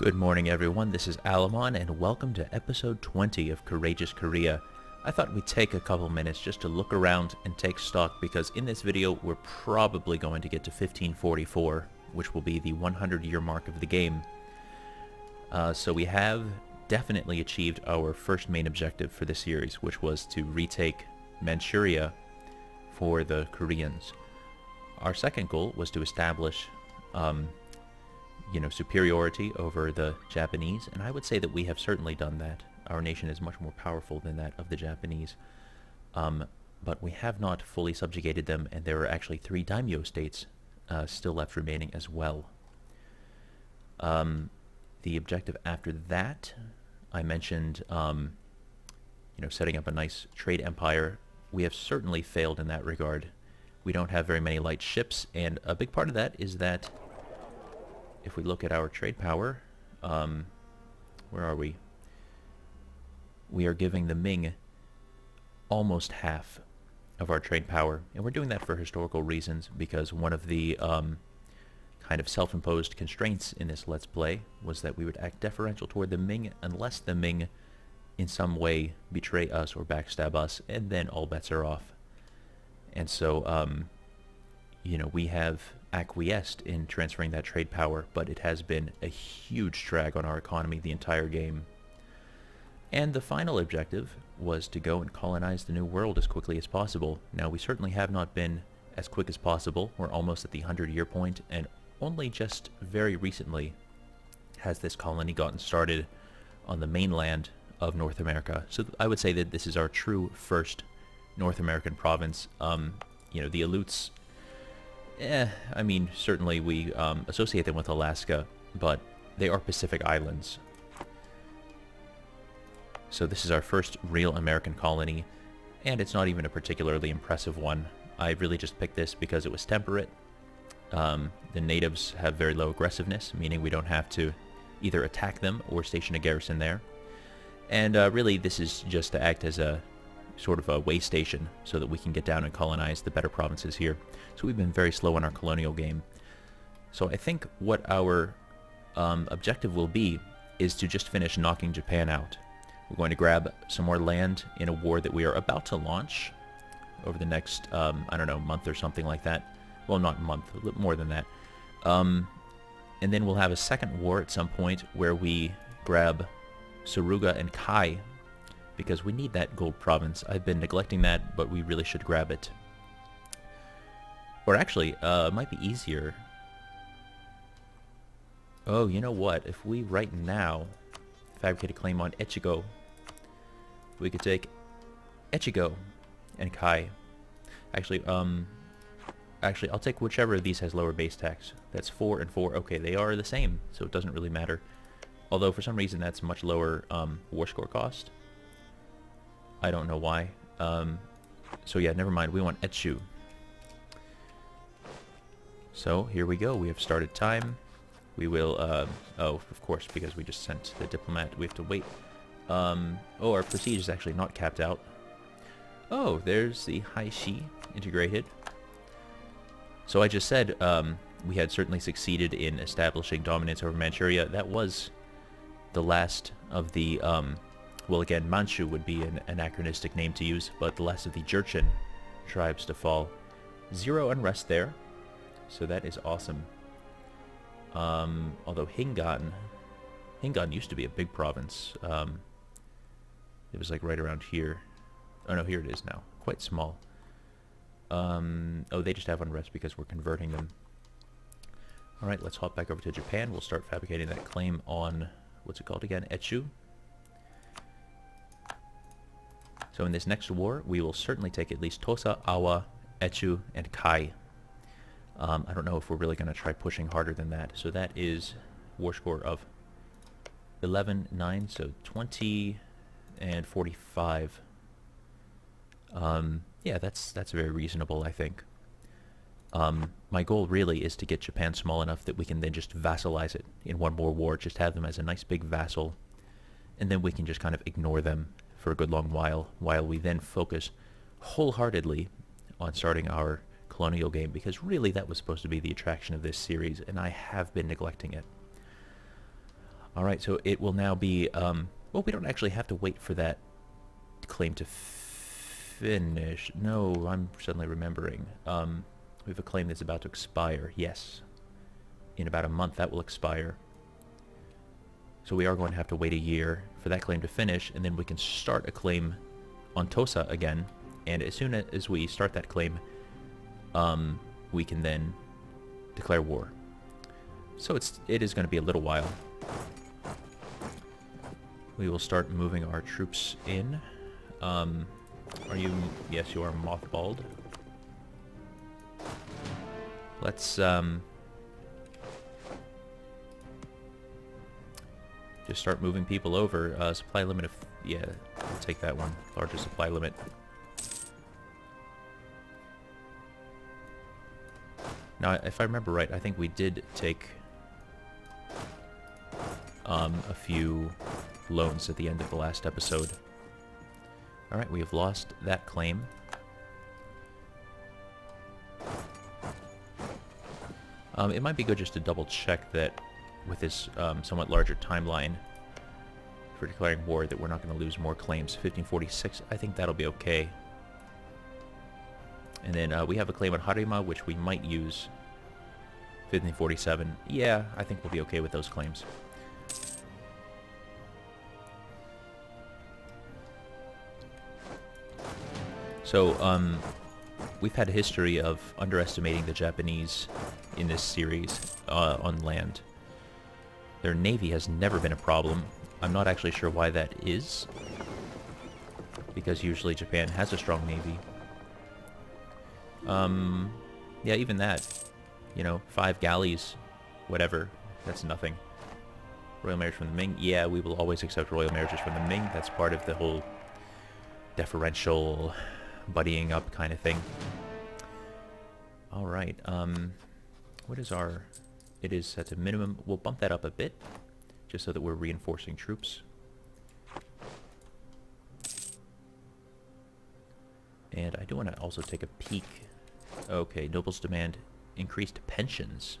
Good morning everyone, this is Alamon and welcome to episode 20 of Courageous Korea. I thought we'd take a couple minutes just to look around and take stock because in this video we're probably going to get to 1544, which will be the 100-year mark of the game. So we have definitely achieved our first main objective for this series, which was to retake Manchuria for the Koreans. Our second goal was to establish superiority over the Japanese, and I would say that we have certainly done that. Our nation is much more powerful than that of the Japanese, but we have not fully subjugated them, and there are actually 3 daimyo states still left remaining as well. The objective after that, I mentioned, setting up a nice trade empire. We have certainly failed in that regard. We don't have very many light ships, and a big part of that is that if we look at our trade power, where are we? We are giving the Ming almost half of our trade power, and we're doing that for historical reasons because one of the kind of self-imposed constraints in this Let's Play was that we would act deferential toward the Ming unless the Ming in some way betray us or backstab us, and then all bets are off. And so, we have acquiesced in transferring that trade power, but it has been a huge drag on our economy the entire game. And the final objective was to go and colonize the New World as quickly as possible. Now, we certainly have not been as quick as possible. We're almost at the 100-year point, and only just very recently has this colony gotten started on the mainland of North America. So I would say that this is our true first North American province. The Aleuts, certainly we associate them with Alaska, but they are Pacific Islands. So this is our first real American colony, and it's not even a particularly impressive one. I really just picked this because it was temperate. The natives have very low aggressiveness, meaning we don't have to either attack them or station a garrison there. And really this is just to act as a sort of a way station so that we can get down and colonize the better provinces here. So we've been very slow in our colonial game. So I think what our objective will be is to just finish knocking Japan out. We're going to grab some more land in a war that we are about to launch over the next, month or something like that. Well, not month, a little more than that. And then we'll have a second war at some point where we grab Suruga and Kai, because we need that gold province. I've been neglecting that, but we really should grab it. Or actually, it might be easier. Oh, you know what? If we right now fabricate a claim on Echigo, we could take Echigo and Kai. Actually, I'll take whichever of these has lower base tax. That's 4 and 4. Okay, they are the same, so it doesn't really matter. Although for some reason that's much lower war score cost. I don't know why. So yeah, never mind. We want Echu. So here we go. We have started time. We will, of course, because we just sent the diplomat, we have to wait. Our prestige is actually not capped out. Oh, there's the Haishi integrated. So I just said we had certainly succeeded in establishing dominance over Manchuria. That was the last of the, well again, Manchu would be an anachronistic name to use, but the last of the Jurchen tribes to fall. 0 unrest there, so that is awesome. Although Hingan used to be a big province. It was like right around here. Oh no, here it is now. Quite small. They just have unrest because we're converting them. Alright, let's hop back over to Japan. We'll start fabricating that claim on, what's it called again? Echu. So in this next war, we will certainly take at least Tosa, Awa, Echu, and Kai. I don't know if we're really going to try pushing harder than that. So that is war score of 11, 9, so 20 and 45. Yeah, that's very reasonable, I think. My goal really is to get Japan small enough that we can then just vassalize it in one more war, just have them as a nice big vassal, and then we can just kind of ignore them for a good long while we then focus wholeheartedly on starting our colonial game, because really that was supposed to be the attraction of this series, and I have been neglecting it. Alright, so it will now be, well, we don't actually have to wait for that claim to finish. No, I'm suddenly remembering. We have a claim that's about to expire. Yes. In about a month, that will expire. So we are going to have to wait a year for that claim to finish, and then we can start a claim on Tosa again. And as soon as we start that claim, we can then declare war. So it is going to be a little while. We will start moving our troops in. Are you... Yes, you are mothballed. Let's, just start moving people over. Supply limit of... Yeah, we'll take that one. Larger supply limit. Now, if I remember right, I think we did take a few loans at the end of the last episode. Alright, we have lost that claim. It might be good just to double check that with this somewhat larger timeline for declaring war that we're not going to lose more claims. 1546, I think that'll be okay. And then we have a claim on Harima, which we might use. 1547. Yeah, I think we'll be okay with those claims. So, we've had a history of underestimating the Japanese in this series on land. Their navy has never been a problem. I'm not actually sure why that is, because usually Japan has a strong navy. Yeah, even that, you know, 5 galleys, whatever, that's nothing. Royal marriage from the Ming, yeah, we will always accept royal marriages from the Ming. That's part of the whole deferential buddying up kind of thing. Alright, what is our... It is set to minimum. We'll bump that up a bit, just so that we're reinforcing troops. And I do want to also take a peek. Okay, nobles demand increased pensions.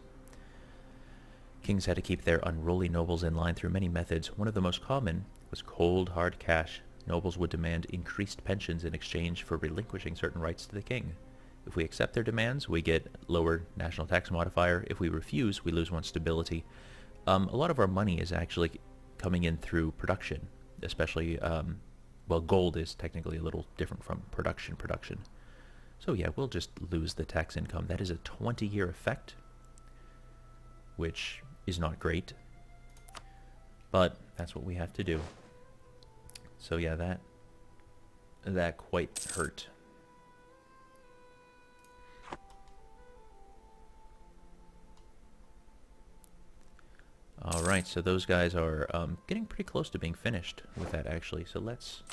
Kings had to keep their unruly nobles in line through many methods. One of the most common was cold, hard cash. Nobles would demand increased pensions in exchange for relinquishing certain rights to the king. If we accept their demands, we get lower national tax modifier. If we refuse, we lose one stability. A lot of our money is actually coming in through production, especially, well, gold is technically a little different from production. So yeah, we'll just lose the tax income. That is a 20-year effect, which is not great, but that's what we have to do. So yeah, that quite hurt. Alright, so those guys are getting pretty close to being finished with that, actually. So let's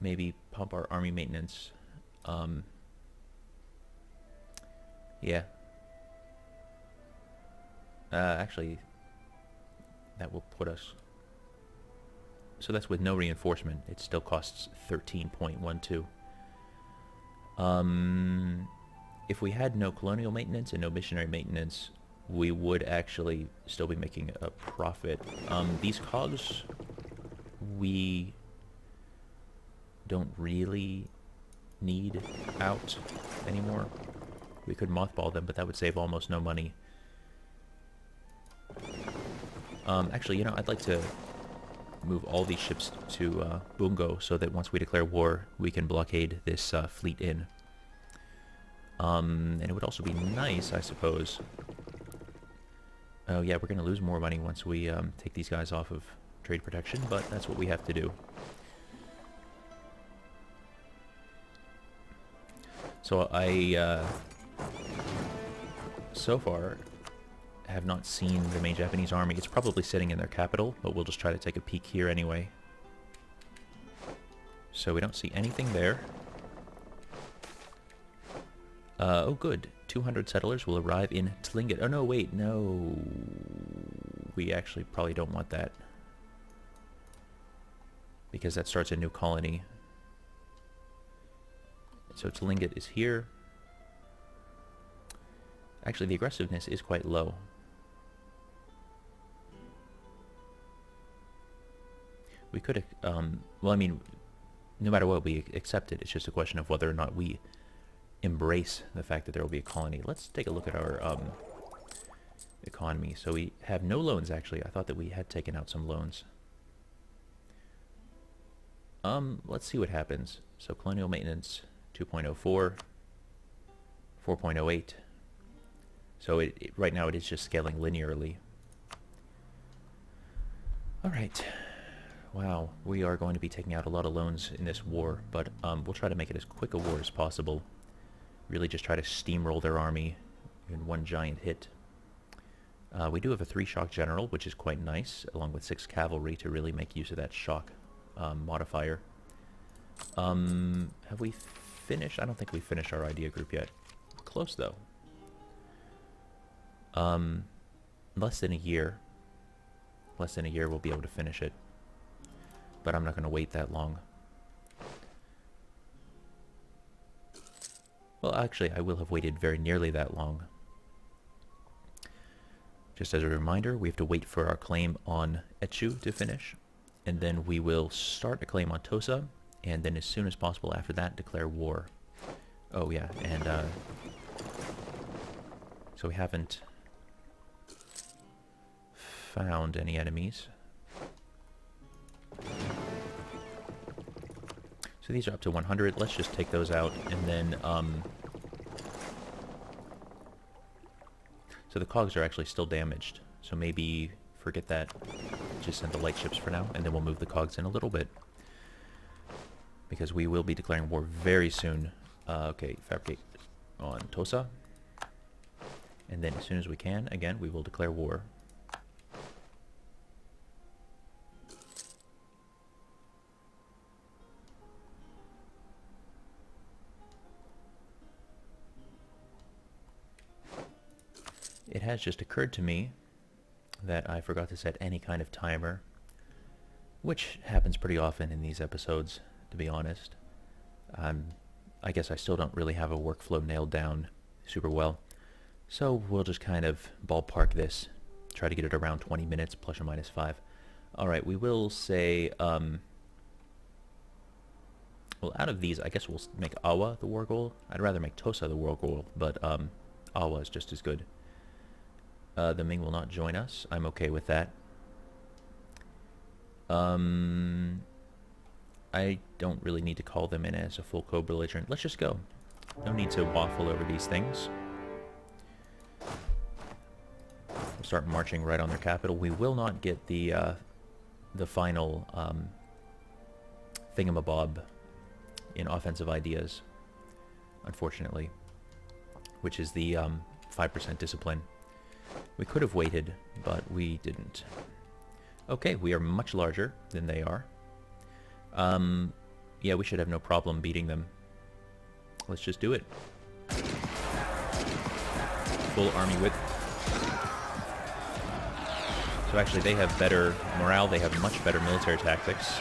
maybe pump our army maintenance. Yeah. Actually, that will put us... So that's with no reinforcement. It still costs 13.12. If we had no colonial maintenance and no missionary maintenance, we would actually still be making a profit. These cogs, we don't really need out anymore. We could mothball them, but that would save almost no money. Actually, you know, I'd like to move all these ships to Bungo so that once we declare war, we can blockade this fleet in. And it would also be nice, I suppose. Oh yeah, we're going to lose more money once we take these guys off of trade protection, but that's what we have to do. So I, so far, have not seen the main Japanese army. It's probably sitting in their capital, but we'll just try to take a peek here anyway. So we don't see anything there. Oh good. 200 settlers will arrive in Tlingit. Oh no, wait, no. We actually probably don't want that, because that starts a new colony. So Tlingit is here. Actually, the aggressiveness is quite low. We could, well, I mean, no matter what, we accept it. It's just a question of whether or not we embrace the fact that there will be a colony. Let's take a look at our economy. So we have no loans, actually. I thought that we had taken out some loans. Let's see what happens. So colonial maintenance 2.04, 4.08. So right now it is just scaling linearly. All right. Wow, we are going to be taking out a lot of loans in this war, but we'll try to make it as quick a war as possible. Really just try to steamroll their army in one giant hit. We do have a 3-shock general, which is quite nice, along with 6 cavalry to really make use of that shock modifier. Have we finished? I don't think we finished our idea group yet. Close, though. Less than a year. Less than a year we'll be able to finish it. But I'm not going to wait that long. Well, actually, I will have waited very nearly that long. Just as a reminder, we have to wait for our claim on Etchu to finish, and then we will start a claim on Tosa, and then as soon as possible after that, declare war. Oh yeah, and so we haven't found any enemies. So these are up to 100. Let's just take those out, and then so the cogs are actually still damaged. So maybe forget that. Just send the light ships for now, and then we'll move the cogs in a little bit, because we will be declaring war very soon. Okay, fabricate on Tosa, and then as soon as we can, again, we will declare war. It has just occurred to me that I forgot to set any kind of timer, which happens pretty often in these episodes, to be honest. I guess I still don't really have a workflow nailed down super well, so we'll just kind of ballpark this, try to get it around 20 minutes, plus or minus 5. Alright, we will say, well, out of these, I guess we'll make Awa the war goal. I'd rather make Tosa the war goal, but Awa is just as good. The Ming will not join us. I'm okay with that. I don't really need to call them in as a full co-belligerent. Let's just go. No need to waffle over these things. We'll start marching right on their capital. We will not get the final thingamabob in offensive ideas, unfortunately, which is the 5% discipline. We could have waited, but we didn't. Okay, we are much larger than they are. Yeah, we should have no problem beating them. Let's just do it. Full army width. So actually they have better morale, they have much better military tactics.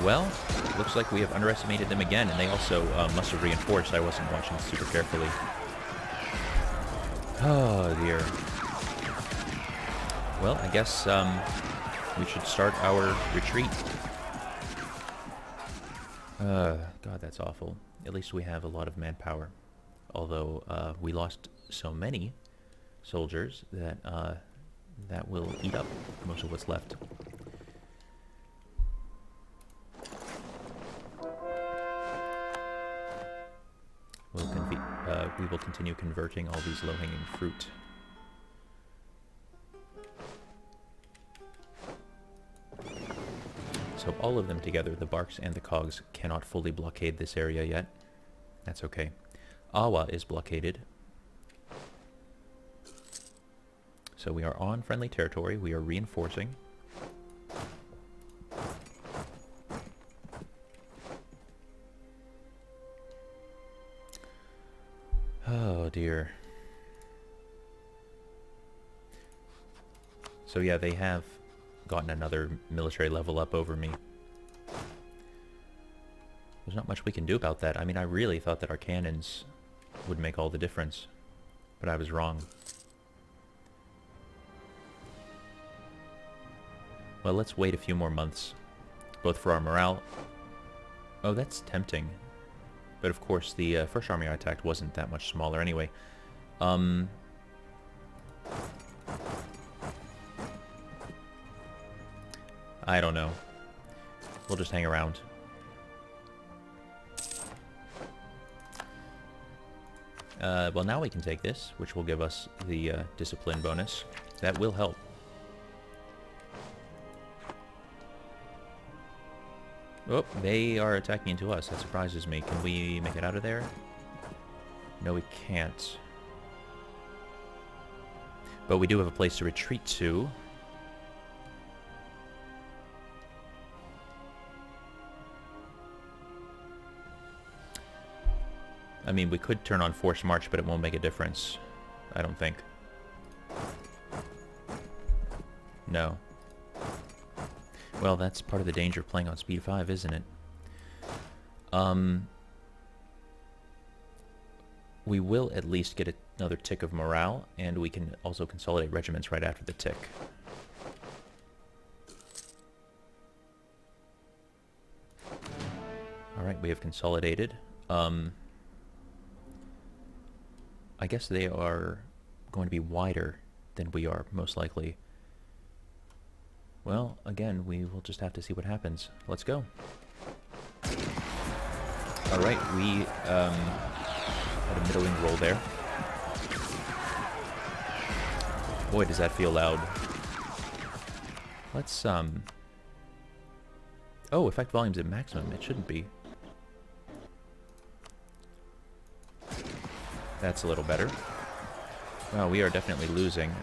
Well, looks like we have underestimated them again, and they also must have reinforced. I wasn't watching super carefully. Oh dear. Well, I guess we should start our retreat. God, that's awful. At least we have a lot of manpower. Although we lost so many soldiers that that will eat up most of what's left. We will continue converting all these low-hanging fruit. So all of them together, the barks and the cogs, cannot fully blockade this area yet. That's okay. Awa is blockaded. So we are on friendly territory. We are reinforcing. Oh dear. So yeah, they have gotten another military level up over me. There's not much we can do about that. I mean, I really thought that our cannons would make all the difference, but I was wrong. Well, let's wait a few more months, both for our morale. Oh, that's tempting. But of course, the first army I attacked wasn't that much smaller anyway. I don't know. We'll just hang around. Well, now we can take this, which will give us the discipline bonus. That will help. Oh, they are attacking into us. That surprises me. Can we make it out of there? No, we can't. But we do have a place to retreat to. I mean, we could turn on forced march, but it won't make a difference. I don't think. No. Well, that's part of the danger of playing on speed 5, isn't it? We will at least get another tick of morale, and we can also consolidate regiments right after the tick. Alright, we have consolidated. I guess they are going to be wider than we are, most likely. Well, again, we will just have to see what happens. Let's go. Alright, we had a middling roll there. Boy, does that feel loud. Let's, oh, effect volume's at maximum. It shouldn't be. That's a little better. Wow, we are definitely losing.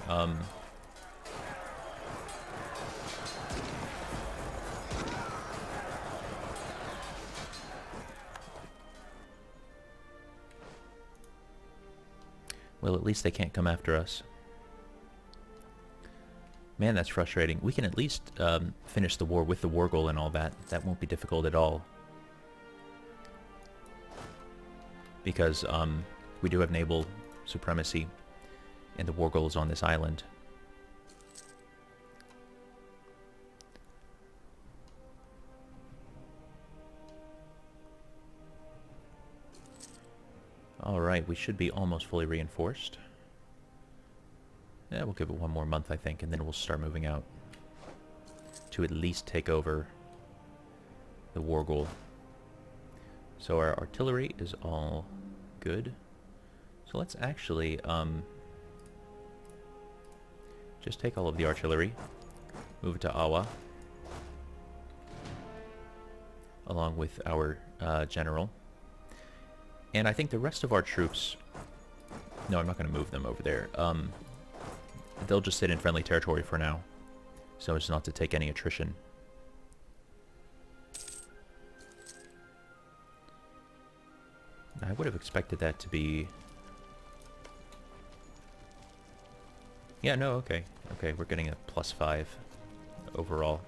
Well, at least they can't come after us. Man, that's frustrating. We can at least finish the war with the war goal and all that. That won't be difficult at all. Because we do have naval supremacy, and the war goal is on this island. Alright, we should be almost fully reinforced. Yeah, we'll give it one more month, I think, and then we'll start moving out to at least take over the war goal. So our artillery is all good. So let's actually just take all of the artillery, move it to Awa, along with our general. And I think the rest of our troops... No, I'm not going to move them over there. They'll just sit in friendly territory for now, so as not to take any attrition. I would have expected that to be... Yeah, no, okay. Okay, we're getting a +5 overall.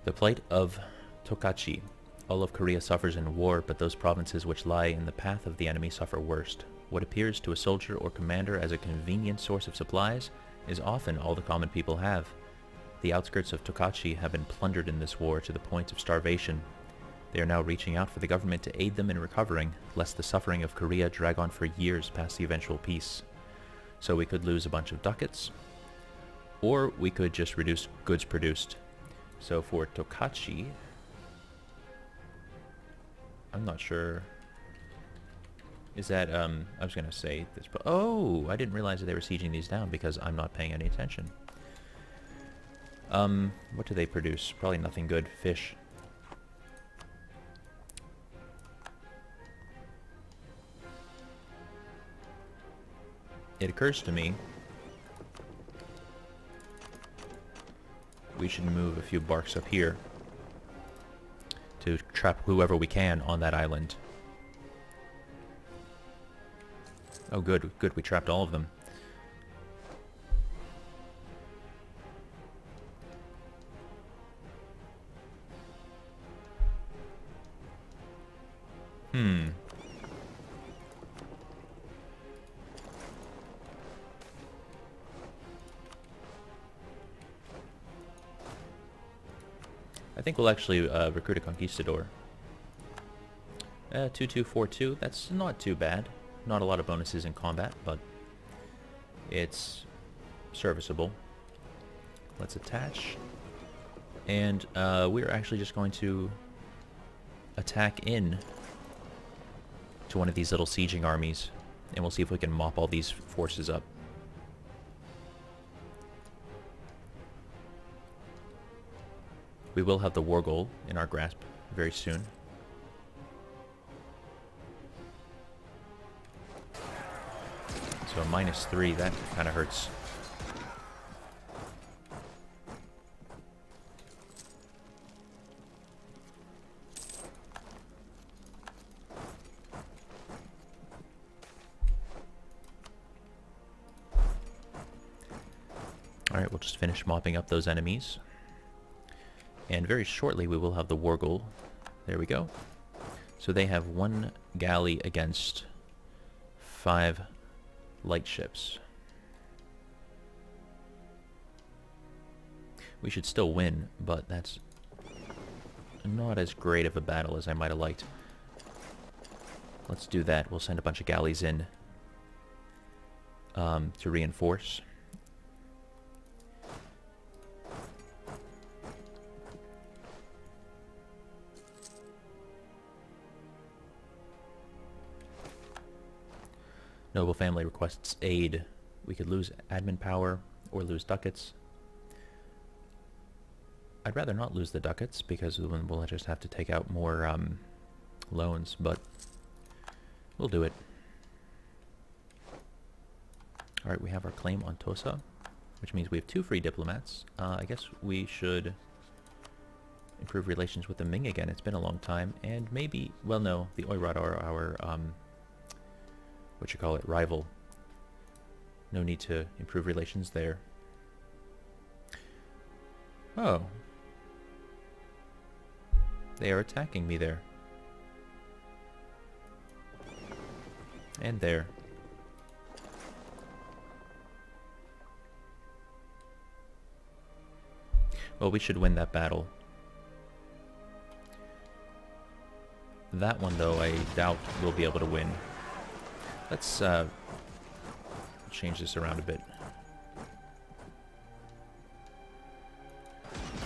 The plight of Tokachi. All of Korea suffers in war, but those provinces which lie in the path of the enemy suffer worst. What appears to a soldier or commander as a convenient source of supplies is often all the common people have. The outskirts of Tokachi have been plundered in this war to the point of starvation. They are now reaching out for the government to aid them in recovering, lest the suffering of Korea drag on for years past the eventual peace. So we could lose a bunch of ducats, or we could just reduce goods produced. So for Tokachi, I'm not sure. Is that, I was going to say this, but oh, I didn't realize that they were sieging these down because I'm not paying any attention. What do they produce? Probably nothing good. Fish. It occurs to me we should move a few barks up here to trap whoever we can on that island. Oh, good, good, we trapped all of them. Hmm. I think we'll actually recruit a conquistador. 2242, that's not too bad. Not a lot of bonuses in combat, but it's serviceable. Let's attach. And we're actually just going to attack in to one of these little sieging armies, and we'll see if we can mop all these forces up. We will have the war goal in our grasp very soon. So a -3, that kind of hurts. Alright, we'll just finish mopping up those enemies. And very shortly we will have the war goal. There we go. So they have 1 galley against 5 light ships. We should still win, but that's not as great of a battle as I might have liked. Let's do that. We'll send a bunch of galleys in to reinforce. Noble family requests aid. We could lose admin power or lose ducats. I'd rather not lose the ducats because then we'll just have to take out more loans, but we'll do it. Alright, we have our claim on Tosa, which means we have 2 free diplomats. I guess we should improve relations with the Ming again. It's been a long time, and maybe, well no, the Oirad are our rival. No need to improve relations there. Oh. They are attacking me there. And there. Well, we should win that battle. That one, though, I doubt we'll be able to win. Let's change this around a bit.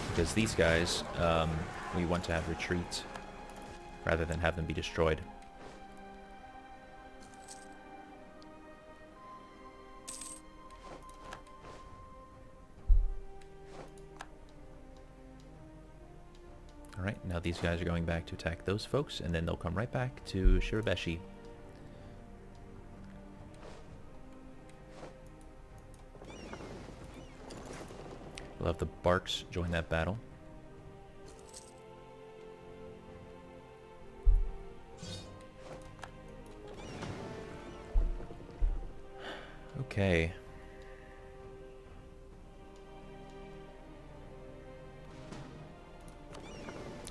Because these guys, we want to have retreat rather than have them be destroyed. Alright, now these guys are going back to attack those folks, and then they'll come right back to Shirabeshi. We'll have the Barks join that battle. Okay.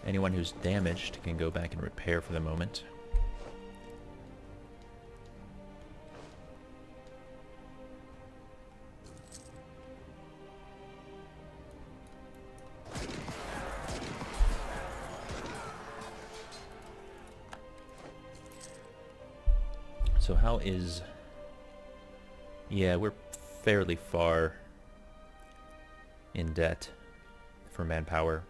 Anyone who's damaged can go back and repair for the moment. So how is... Yeah, we're fairly far in debt for manpower.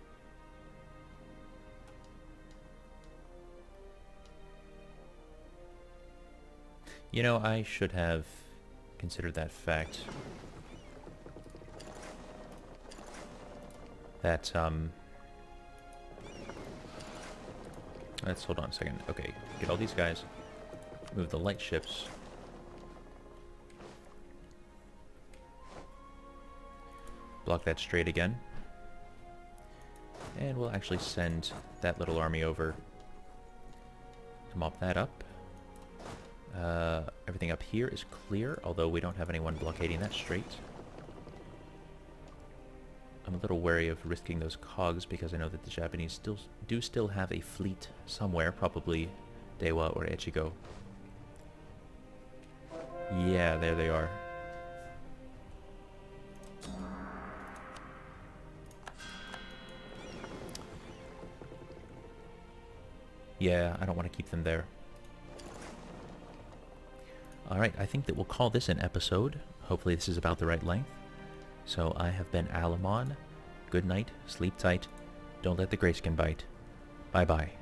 You know, I should have considered that fact. That, let's hold on a second. Okay, get all these guys. Move the light ships. Block that straight again. And we'll actually send that little army over to mop that up. Everything up here is clear, although we don't have anyone blockading that straight. I'm a little wary of risking those cogs because I know that the Japanese still have a fleet somewhere, probably Dewa or Echigo. Yeah, there they are. Yeah, I don't want to keep them there. Alright, I think that we'll call this an episode. Hopefully this is about the right length. So I have been Alamon. Good night, sleep tight, don't let the grayskin bite. Bye-bye.